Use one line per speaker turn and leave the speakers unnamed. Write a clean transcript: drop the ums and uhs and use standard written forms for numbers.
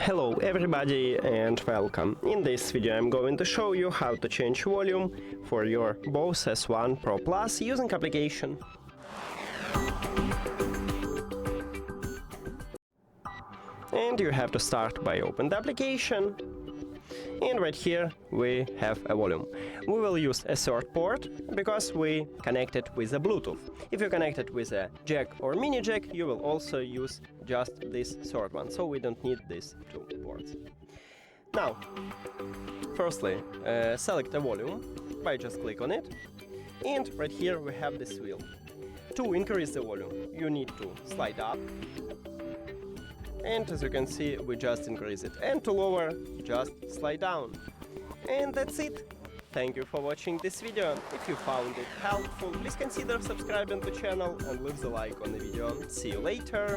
Hello everybody and welcome. In this video I'm going to show you how to change volume for your BOSE S1 Pro Plus using application. And you have to start by open the application. And right here we have a volume. We will use a third port because we connect it with a Bluetooth. If you connect it with a jack or mini jack, you will also use just this third one, so we don't need these two ports. Now, firstly, select a volume by just click on it, and right here we have this wheel. To increase the volume, you need to slide up. And as you can see, we just increase it. And to lower, just slide down. And that's it. Thank you for watching this video. If you found it helpful, please consider subscribing to the channel and leave the like on the video. See you later.